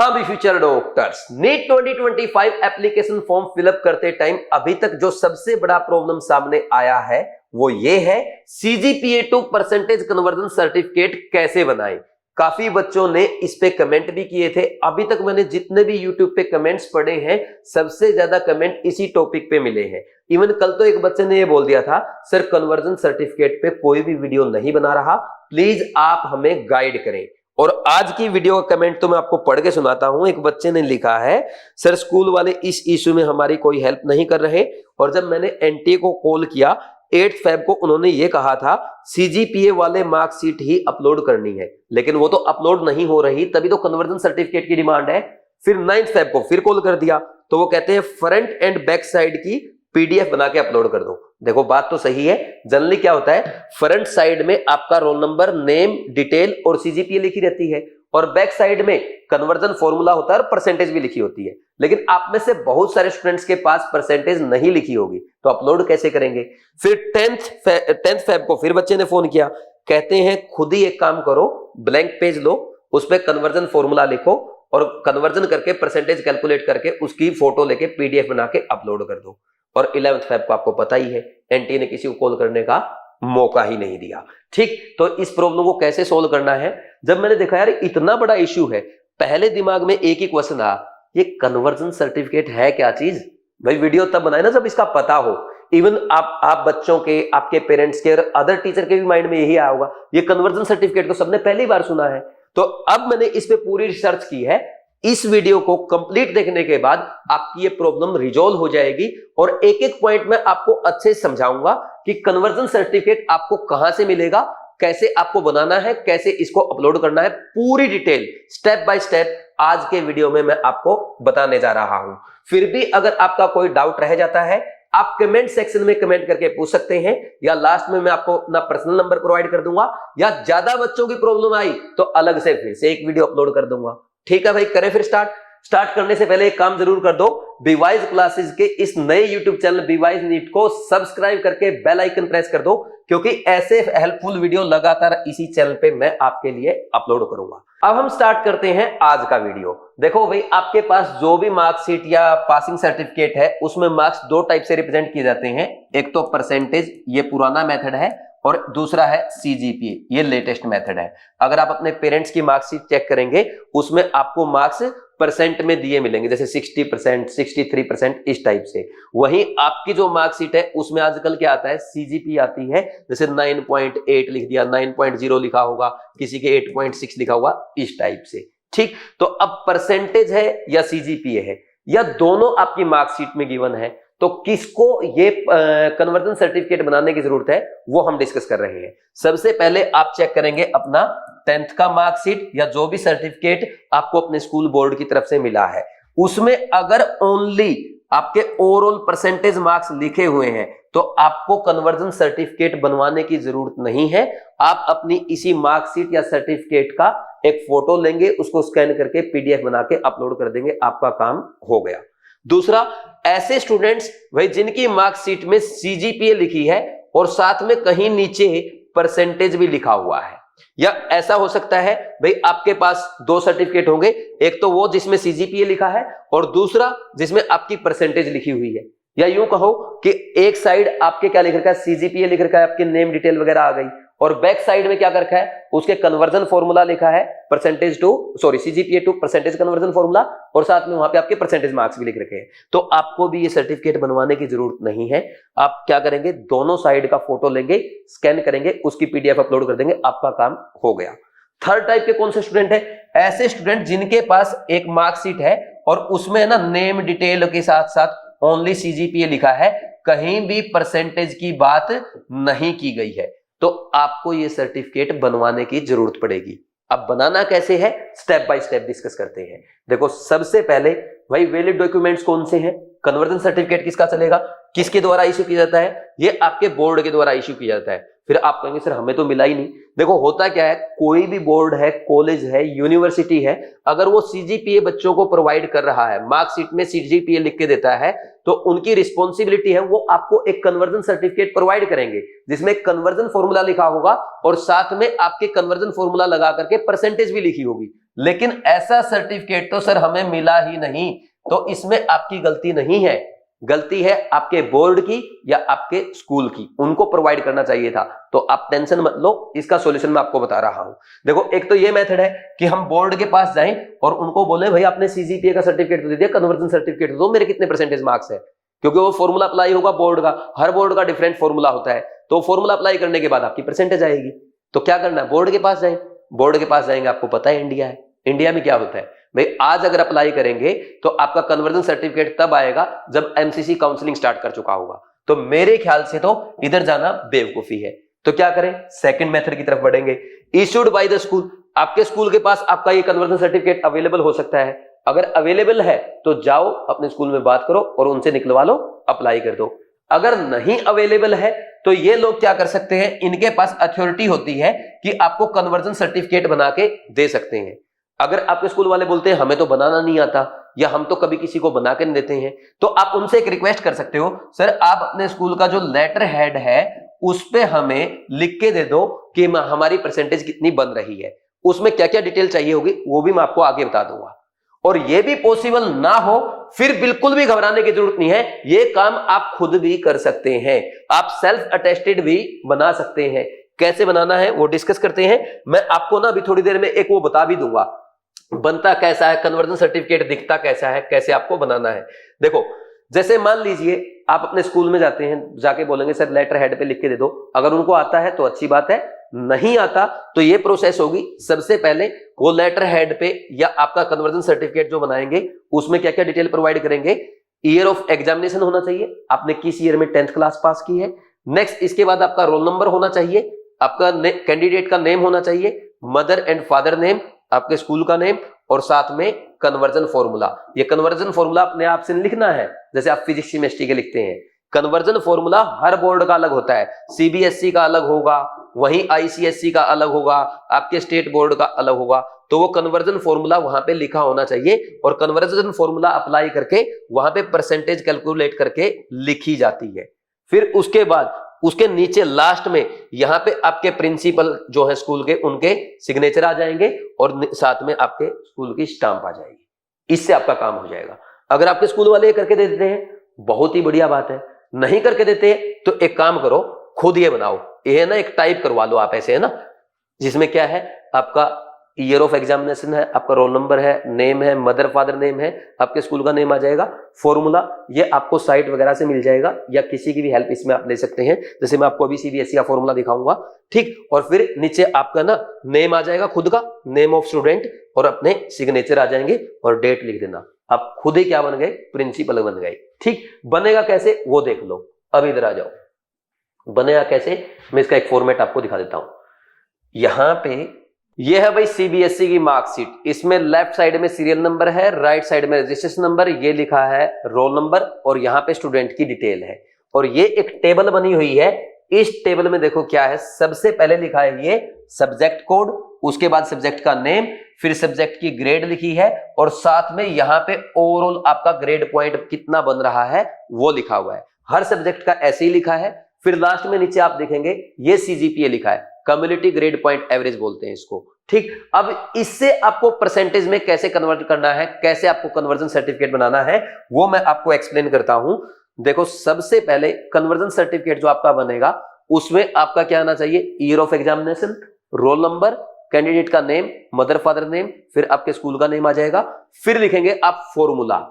हाँ भी future doctors, NEET 2025 application form fill up करते टाइम अभी तक जो सबसे बड़ा प्रॉब्लम सामने आया है वो ये है CGPA to percentage conversion certificate कैसे बनाएं। काफी बच्चों ने इस पे कमेंट भी किए थे। अभी तक मैंने जितने भी यूट्यूब पे कमेंट्स पढ़े हैं सबसे ज्यादा कमेंट इसी टॉपिक पे मिले हैं। इवन कल तो एक बच्चे ने ये बोल दिया था, सर कन्वर्जन सर्टिफिकेट पे कोई भी वीडियो नहीं बना रहा, प्लीज आप हमें गाइड करें। और आज की वीडियो का कमेंट तो मैं आपको पढ़ के सुनाता हूं। एक बच्चे ने लिखा है, सर स्कूल वाले इस इशू में हमारी कोई हेल्प नहीं कर रहे, और जब मैंने एनटीए को कॉल किया 8 फेब को उन्होंने ये कहा था सीजीपीए वाले मार्कशीट ही अपलोड करनी है, लेकिन वो तो अपलोड नहीं हो रही, तभी तो कन्वर्जन सर्टिफिकेट की डिमांड है। फिर 9 फेब को फिर कॉल कर दिया तो वो कहते हैं फ्रंट एंड बैक साइड की पीडीएफ बना के अपलोड कर दो। देखो बात तो सही है, जनरली क्या होता है फ्रंट साइड में आपका रोल नंबर, नेम, डिटेल और सीजीपीए लिखी रहती है, और बैक साइड में कन्वर्जन फॉर्मूला होता है और परसेंटेज भी लिखी होती है। लेकिन आप में से बहुत सारे स्टूडेंट्स के पास परसेंटेज नहीं लिखी होगी, तो अपलोड कैसे करेंगे। फिर 10th फेब को फिर बच्चे ने फोन किया, कहते हैं खुद ही एक काम करो, ब्लैंक पेज लो, उस पर कन्वर्जन फॉर्मूला लिखो और कन्वर्जन करके परसेंटेज कैलकुलेट करके उसकी फोटो लेके पीडीएफ बना के अपलोड कर दो। और 11th फेब को आपको पता ही है एनटीए ने किसी को कॉल करने का मौका ही नहीं दिया। ठीक, तो इस प्रॉब्लम को कैसे सोल्व करना है। जब मैंने देखा यार इतना बड़ा इश्यू है, पहले दिमाग में एक ही क्वेश्चन आया, ये कन्वर्जन सर्टिफिकेट है क्या चीज। भाई वीडियो तब बनाए ना जब इसका पता हो। इवन आप बच्चों के, आपके पेरेंट्स के और अदर टीचर के भी माइंड में यही आया होगा, ये कन्वर्जन सर्टिफिकेट तो सबने पहली बार सुना है। तो अब मैंने इस पे पूरी रिसर्च की है। इस वीडियो को कंप्लीट देखने के बाद आपकी ये प्रॉब्लम रिजॉल्व हो जाएगी, और एक एक पॉइंट में आपको अच्छे से समझाऊंगा कि कन्वर्जन सर्टिफिकेट आपको कहां से मिलेगा, कैसे आपको बनाना है, कैसे इसको अपलोड करना है, पूरी डिटेल स्टेप बाय स्टेप आज के वीडियो में मैं आपको बताने जा रहा हूं। फिर भी अगर आपका कोई डाउट रह जाता है आप कमेंट सेक्शन में कमेंट करके पूछ सकते हैं, या लास्ट में मैं आपको अपना पर्सनल नंबर प्रोवाइड कर दूंगा, या ज्यादा बच्चों की प्रॉब्लम आई तो अलग से फिर से एक वीडियो अपलोड कर दूंगा। ठीक है भाई, करें फिर स्टार्ट करने से पहले एक काम जरूर कर दो, बीवाइज क्लासेस के इस नए यूट्यूब चैनल बीवाइज नीट को सब्सक्राइब करके बेल आइकन प्रेस कर दो, क्योंकि ऐसे हेल्पफुल वीडियो लगातार इसी चैनल पे मैं आपके लिए अपलोड करूंगा। अब हम स्टार्ट करते हैं आज का वीडियो। देखो भाई, आपके पास जो भी मार्कशीट या पासिंग सर्टिफिकेट है उसमें मार्क्स दो टाइप से रिप्रेजेंट किए जाते हैं। एक तो परसेंटेज, ये पुराना मेथड है, और दूसरा है सीजीपीए, ये लेटेस्ट मेथड है। अगर आप अपने पेरेंट्स की मार्कशीट चेक करेंगे उसमें आपको मार्क्स परसेंट में दिए मिलेंगे, जैसे 60%, 63% इस टाइप से। वहीं आपकी जो मार्कशीट है उसमें आजकल क्या आता है, सीजीपीए आती है, जैसे 9.8 लिख दिया, 9.0 लिखा होगा, किसी के 8.6 लिखा हुआ, इस टाइप से। ठीक, तो अब परसेंटेज है या सीजीपीए है, या दोनों आपकी मार्कशीट में गिवन है, तो किसको ये कन्वर्जन सर्टिफिकेट बनाने की जरूरत है वो हम डिस्कस कर रहे हैं। सबसे पहले आप चेक करेंगे अपना 10th का मार्कशीट या जो भी सर्टिफिकेट आपको अपने स्कूल बोर्ड की तरफ से मिला है, उसमें अगर ओनली आपके ओवरऑल परसेंटेज मार्क्स लिखे हुए हैं तो आपको कन्वर्जन सर्टिफिकेट बनवाने की जरूरत नहीं है। आप अपनी इसी मार्कशीट या सर्टिफिकेट का एक फोटो लेंगे, उसको स्कैन करके पीडीएफ बना के अपलोड कर देंगे, आपका काम हो गया। दूसरा, ऐसे स्टूडेंट्स भाई जिनकी मार्कशीट में सीजीपीए लिखी है और साथ में कहीं नीचे परसेंटेज भी लिखा हुआ है, या ऐसा हो सकता है भाई आपके पास दो सर्टिफिकेट होंगे, एक तो वो जिसमें सीजीपीए लिखा है और दूसरा जिसमें आपकी परसेंटेज लिखी हुई है, या यूं कहो कि एक साइड आपके क्या लिख रखा है, सीजीपीए लिख रखा है, आपकी नेम डिटेल वगैरह आ गई, और बैक साइड में क्या कर रखा है, उसके कन्वर्जन फॉर्मूला लिखा है, CGPA to percentage conversion formula, और साथ में वहां पे आपके परसेंटेज मार्क्स भी लिख रखे हैं। तो आपको भी ये सर्टिफिकेट बनवाने की जरूरत नहीं है। आप क्या करेंगे, दोनों साइड का फोटो लेंगे, स्कैन करेंगे, उसकी पीडीएफ अपलोड कर देंगे, आपका काम हो गया। थर्ड टाइप के कौन से स्टूडेंट है, ऐसे स्टूडेंट जिनके पास एक मार्कशीट है और उसमें ना नेम डिटेल के साथ साथ ओनली सीजीपीए लिखा है, कहीं भी परसेंटेज की बात नहीं की गई है, तो आपको ये सर्टिफिकेट बनवाने की जरूरत पड़ेगी। अब बनाना कैसे है, स्टेप बाय स्टेप डिस्कस करते हैं। देखो सबसे पहले भाई वैलिड डॉक्यूमेंट्स कौन से हैं, कन्वर्जन सर्टिफिकेट किसका चलेगा, किसके द्वारा इश्यू किया जाता है, ये आपके बोर्ड के द्वारा इश्यू किया जाता है। फिर आप कहेंगे सर हमें तो मिला ही नहीं। देखो होता क्या है, कोई भी बोर्ड है, कॉलेज है, यूनिवर्सिटी है, अगर वो सीजीपीए बच्चों को प्रोवाइड कर रहा है, मार्कशीट में सीजीपीए लिख के देता है, तो उनकी रिस्पॉन्सिबिलिटी है वो आपको एक कन्वर्जन सर्टिफिकेट प्रोवाइड करेंगे जिसमें कन्वर्जन फॉर्मूला लिखा होगा और साथ में आपके कन्वर्जन फॉर्मूला लगा करके परसेंटेज भी लिखी होगी। लेकिन ऐसा सर्टिफिकेट तो सर हमें मिला ही नहीं। तो इसमें आपकी गलती नहीं है, गलती है आपके बोर्ड की या आपके स्कूल की, उनको प्रोवाइड करना चाहिए था। तो आप टेंशन मत लो, इसका सॉल्यूशन मैं आपको बता रहा हूं। देखो, एक तो ये मेथड है कि हम बोर्ड के पास जाएं और उनको बोले भाई आपने सीजीपीए का सर्टिफिकेट तो दे दिया, कन्वर्जन सर्टिफिकेट दो, मेरे कितने परसेंटेज मार्क्स है, क्योंकि वो फॉर्मूला अप्लाई होगा बोर्ड का, हर बोर्ड का डिफरेंट फॉर्मूला होता है। तो फॉर्मूला अप्लाई करने के बाद आपकी परसेंटेज आएगी। तो क्या करना है, बोर्ड के पास जाए, बोर्ड के पास जाएंगे, आपको पता है इंडिया है, इंडिया में क्या होता है भाई, आज अगर अप्लाई करेंगे तो आपका कन्वर्जन सर्टिफिकेट तब आएगा जब एमसीसी काउंसलिंग स्टार्ट कर चुका होगा। तो मेरे ख्याल से तो इधर जाना बेवकूफी है। तो क्या करें, सेकंड मेथड की तरफ बढ़ेंगे। इशूड बाय द स्कूल, आपके स्कूल के पास आपका ये कन्वर्जन सर्टिफिकेट अवेलेबल हो सकता है। अगर अवेलेबल है तो जाओ अपने स्कूल में बात करो और उनसे निकलवा लो, अप्लाई कर दो। अगर नहीं अवेलेबल है तो ये लोग क्या कर सकते हैं, इनके पास अथॉरिटी होती है कि आपको कन्वर्जन सर्टिफिकेट बना के दे सकते हैं। अगर आपके स्कूल वाले बोलते हैं हमें तो बनाना नहीं आता या हम तो कभी किसी को बना के नहीं देते हैं, तो आप उनसे एक रिक्वेस्ट कर सकते हो, सर आप अपने स्कूल का जो लेटर हेड है उस पे हमें लिख के दे दो कि हमारी परसेंटेज कितनी बन रही है, उसमें क्या क्या डिटेल चाहिए होगी वो भी मैं आपको आगे बता दूंगा। और ये भी पॉसिबल ना हो फिर बिल्कुल भी घबराने की जरूरत नहीं है, ये काम आप खुद भी कर सकते हैं, आप सेल्फ अटेस्टेड भी बना सकते हैं। कैसे बनाना है वो डिस्कस करते हैं, मैं आपको ना अभी थोड़ी देर में एक वो बता भी दूंगा, बनता कैसा है कन्वर्जन सर्टिफिकेट, दिखता कैसा है, कैसे आपको बनाना है। देखो, जैसे मान लीजिए आप अपने स्कूल में जाते हैं, जाके बोलेंगे सर लेटर हेड पे लिख के दे दो, अगर उनको आता है तो अच्छी बात है, नहीं आता तो ये प्रोसेस होगी, सबसे पहले वो लेटर हेड पे या आपका कन्वर्जन सर्टिफिकेट जो बनाएंगे उसमें क्या क्या डिटेल प्रोवाइड करेंगे, ईयर ऑफ एग्जामिनेशन होना चाहिए, आपने किस ईयर में 10th क्लास पास की है। नेक्स्ट इसके बाद आपका रोल नंबर होना चाहिए, आपका कैंडिडेट का नेम होना चाहिए, मदर एंड फादर नेम, आपके स्कूल का नेम, और साथ में कन्वर्जन फॉर्मूला। ये कन्वर्जन फॉर्मूला अपने आप से लिखना है, जैसे आप फिजिक्स केमिस्ट्री के लिखते हैं। कन्वर्जन फॉर्मूला हर बोर्ड का अलग होता है, सीबीएसई का अलग होगा, वहीं आईसीएसई का अलग होगा, आपके स्टेट बोर्ड का अलग होगा। तो वो कन्वर्जन फॉर्मूला वहां पे लिखा होना चाहिए और कन्वर्जन फॉर्मूला अप्लाई करके वहां पे परसेंटेज कैलकुलेट करके लिखी जाती है। फिर उसके बाद उसके नीचे लास्ट में यहां पे आपके प्रिंसिपल जो है स्कूल के, उनके सिग्नेचर आ जाएंगे और साथ में आपके स्कूल की स्टाम्प आ जाएगी। इससे आपका काम हो जाएगा। अगर आपके स्कूल वाले करके दे देते हैं बहुत ही बढ़िया बात है, नहीं करके देते तो एक काम करो, खुद ये बनाओ, ये ना एक टाइप करवा लो आप ऐसे, है ना, जिसमें क्या है, आपका ईयर ऑफ एग्जामिनेशन है, आपका रोल नंबर है, नेम है, मदर फादर नेम है, आपके स्कूल का नेम आ जाएगा, फॉर्मूला ये आपको साइट वगैरह से मिल जाएगा या किसी की भी हेल्प इसमें आप ले सकते हैं, जैसे मैं आपको अभी सीबीएसई का फॉर्मूला दिखाऊंगा, ठीक। और फिर नीचे आपका ना नेम आ जाएगा, खुद का नेम ऑफ स्टूडेंट, और अपने सिग्नेचर आ जाएंगे और डेट लिख देना। आप खुद ही क्या बन गए, प्रिंसिपल बन गए, ठीक। बनेगा कैसे वो देख लो, अब इधर आ जाओ, बनेगा कैसे, मैं इसका एक फॉर्मेट आपको दिखा देता हूं। यहां पे ये है भाई सीबीएसई की मार्कशीट, इसमें लेफ्ट साइड में सीरियल नंबर है, राइट साइड में रजिस्ट्रेशन नंबर, ये लिखा है रोल नंबर, और यहाँ पे स्टूडेंट की डिटेल है, और ये एक टेबल बनी हुई है। इस टेबल में देखो क्या है, सबसे पहले लिखा है ये सब्जेक्ट कोड, उसके बाद सब्जेक्ट का नेम, फिर सब्जेक्ट की ग्रेड लिखी है, और साथ में यहाँ पे ओवरऑल आपका ग्रेड पॉइंट कितना बन रहा है वो लिखा हुआ है। हर सब्जेक्ट का ऐसे ही लिखा है। फिर लास्ट में नीचे आप देखेंगे ये सीजीपीए लिखा है, कम्युनिटी ग्रेड पॉइंट एवरेज बोलते हैं इसको, ठीक। अब इससे आपको परसेंटेज में कैसे कन्वर्ट करना है, कैसे आपको कन्वर्जन सर्टिफिकेट बनाना है, वो मैं आपको एक्सप्लेन करता हूं। देखो, सबसे पहले कन्वर्जन सर्टिफिकेट जो आपका बनेगा उसमें आपका क्या आना चाहिए, year of examination, roll number, candidate का नेम, मदर फादर नेम, फिर आपके स्कूल का नेम आ जाएगा। फिर लिखेंगे आप फॉर्मूला,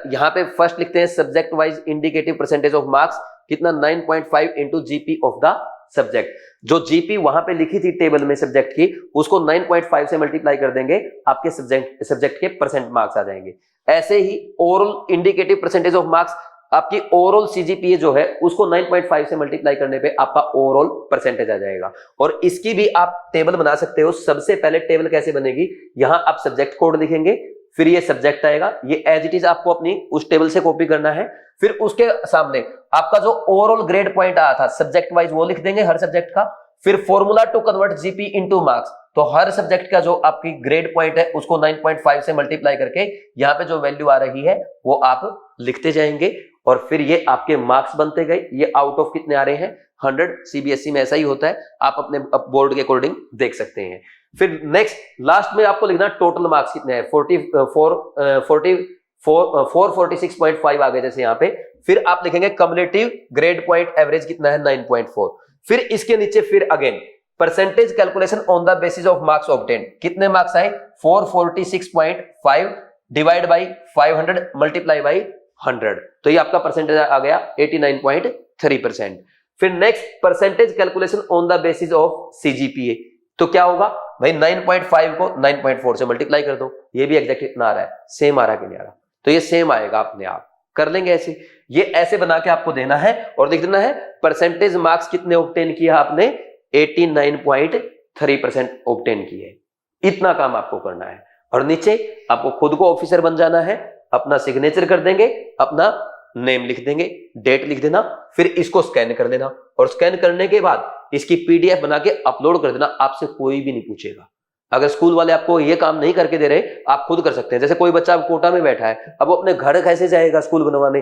यहां पे फर्स्ट लिखते हैं subject wise indicative percentage of marks, कितना 9.5 into GP of the subject. जो जीपी वहां पे लिखी थी टेबल में सब्जेक्ट की, उसको 9.5 से मल्टीप्लाई कर देंगे, आपके सब्जेक्ट के परसेंट मार्क्स आ जाएंगे। ऐसे ही overall indicative percentage of marks, आपकी ओवरऑल सीजीपीए जो है उसको 9.5 से मल्टीप्लाई करने पे आपका ओवरऑल परसेंटेज आ जाएगा। और इसकी भी आप टेबल बना सकते हो। सबसे पहले टेबल कैसे बनेगी, यहां आप सब्जेक्ट कोड लिखेंगे, फिर ये सब्जेक्ट आएगा, ये एज इट इज आपको अपनी उस टेबल से कॉपी करना है। फिर उसके सामने आपका जो ओवरऑल ग्रेड पॉइंट आया था सब्जेक्ट वाइज वो लिख देंगे हर सब्जेक्ट का। फिर formula to convert GP into marks, तो हर सब्जेक्ट का जो आपकी ग्रेड पॉइंट है उसको 9.5 से मल्टीप्लाई करके यहाँ पे जो वैल्यू आ रही है वो आप लिखते जाएंगे, और फिर ये आपके मार्क्स बनते गए। ये आउट ऑफ कितने आ रहे हैं, 100। सीबीएसई में ऐसा ही होता है, आप अपने बोर्ड के अकॉर्डिंग देख सकते हैं। फिर नेक्स्ट लास्ट में आपको लिखना टोटल मार्क्स कितने हैं, 446.5 आ गए जैसे यहाँ पे। फिर आप लिखेंगे कम्युलेटिव ग्रेड पॉइंट एवरेज कितना है, 9.4। फिर इसके नीचे फिर again percentage calculation on the basis of marks obtained, कितने मार्क्स आए 446.5 डिवाइड बाई 500 मल्टीप्लाई बाई 100, तो ये आपका परसेंटेज आ गया 89.3%। फिर next percentage calculation on the basis of CGPA, तो क्या होगा भाई 9.5 को 9.4 से मल्टीप्लाई कर दो, ये भी एग्जैक्ट इतना आ रहा है, सेम आ रहा कि नहीं आ रहा, तो ये सेम आएगा अपने आप, कर लेंगे ऐसे। ये ऐसे बना के आपको देना है और लिख देना है परसेंटेज मार्क्स कितने ऑब्टेन किया आपने, 89.3% ऑब्टेन किए, इतना काम आपको करना है। और नीचे आपको खुद को ऑफिसर बन जाना है, अपना सिग्नेचर कर देंगे, अपना नेम लिख देंगे, डेट लिख देना, फिर इसको स्कैन कर देना और स्कैन करने के बाद इसकी पीडीएफ बना के अपलोड कर देना, आपसे कोई भी नहीं पूछेगा। अगर स्कूल वाले आपको ये काम नहीं करके दे रहे, आप खुद कर सकते हैं। जैसे कोई बच्चा कोटा में बैठा है, अब वो अपने घर कैसे जाएगा स्कूल बनवाने,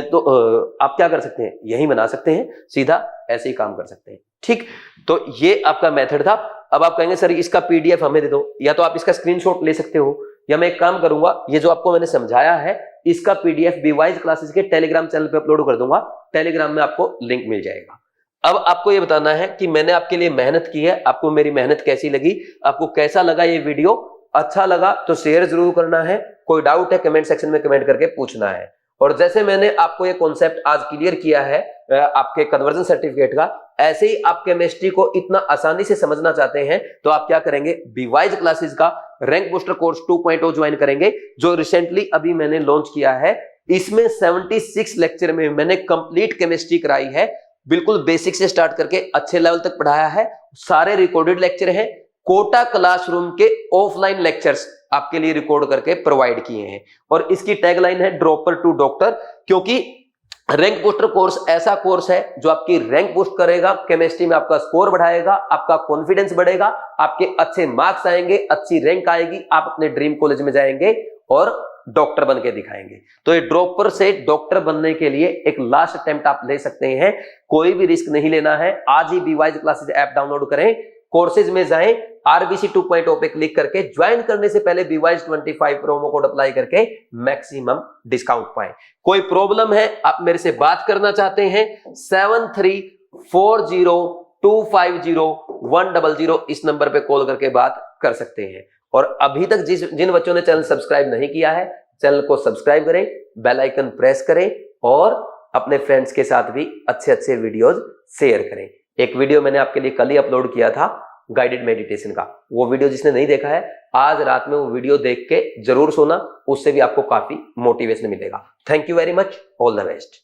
तो आप क्या कर सकते हैं, यही बना सकते हैं, सीधा ऐसे ही काम कर सकते हैं। ठीक, तो ये आपका मेथड था। अब आप कहेंगे सर इसका पीडीएफ हमें दे दो, या तो आप इसका स्क्रीनशॉट ले सकते हो, या मैं एक काम करूंगा, ये जो आपको मैंने समझाया है इसका पीडीएफ बीवाइज क्लासेस के टेलीग्राम चैनल पे अपलोड कर दूंगा, टेलीग्राम में आपको लिंक मिल जाएगा। अब आपको ये बताना है कि मैंने आपके लिए मेहनत की है, आपको मेरी मेहनत कैसी लगी, आपको कैसा लगा ये वीडियो। अच्छा लगा तो शेयर जरूर करना है, कोई डाउट है कमेंट सेक्शन में कमेंट करके पूछना है। और जैसे मैंने आपको ये कॉन्सेप्ट आज क्लियर किया है आपके कन्वर्जन सर्टिफिकेट का, ऐसे ही आप केमिस्ट्री को इतना आसानी से समझना चाहते हैं तो आप क्या करेंगे, बीवाइज क्लासेस का रैंक बूस्टर कोर्स 2.0 ज्वाइन करेंगे, जो रिसेंटली अभी मैंने लॉन्च किया है। इसमें 76 लेक्चर में मैंने कंप्लीट केमिस्ट्री कराई है, बिल्कुल बेसिक से स्टार्ट करके अच्छे लेवल तक पढ़ाया है। सारे रिकॉर्डेड लेक्चर हैं, कोटा क्लासरूम के ऑफलाइन लेक्चर्स आपके लिए रिकॉर्ड करके प्रोवाइड किए हैं। और इसकी टैगलाइन है ड्रॉपर टू डॉक्टर, क्योंकि रैंक बूस्टर कोर्स ऐसा कोर्स है जो आपकी रैंक बूस्ट करेगा, केमिस्ट्री में आपका स्कोर बढ़ाएगा, आपका कॉन्फिडेंस बढ़ेगा, आपके अच्छे मार्क्स आएंगे, अच्छी रैंक आएगी, आप अपने ड्रीम कॉलेज में जाएंगे और डॉक्टर बन के दिखाएंगे। तो ये ड्रॉपर से डॉक्टर बनने के लिए एक लास्ट अटेम्प्ट आप ले सकते हैं, कोई भी रिस्क नहीं लेना है। आज ही बीवाइज क्लासेस ऐप डाउनलोड करें, कोर्सेज में जाएं, आरबीसी 2.0 पे क्लिक करके ज्वाइन करने से पहले बीवाइज 25 प्रोमो कोड अप्लाई करके मैक्सिमम डिस्काउंट पाएं। कोई प्रॉब्लम है, आप मेरे से बात करना चाहते हैं, 7340250100 इस नंबर पे कॉल करके बात कर सकते हैं। और अभी तक जिन बच्चों ने चैनल सब्सक्राइब नहीं किया है, चैनल को सब्सक्राइब करें, बेल आइकन प्रेस करें और अपने फ्रेंड्स के साथ भी अच्छे अच्छे वीडियोज शेयर करें। एक वीडियो मैंने आपके लिए कल ही अपलोड किया था गाइडेड मेडिटेशन का, वो वीडियो जिसने नहीं देखा है आज रात में वो वीडियो देख के जरूर सोना, उससे भी आपको काफी मोटिवेशन मिलेगा। Thank you very much, all the best.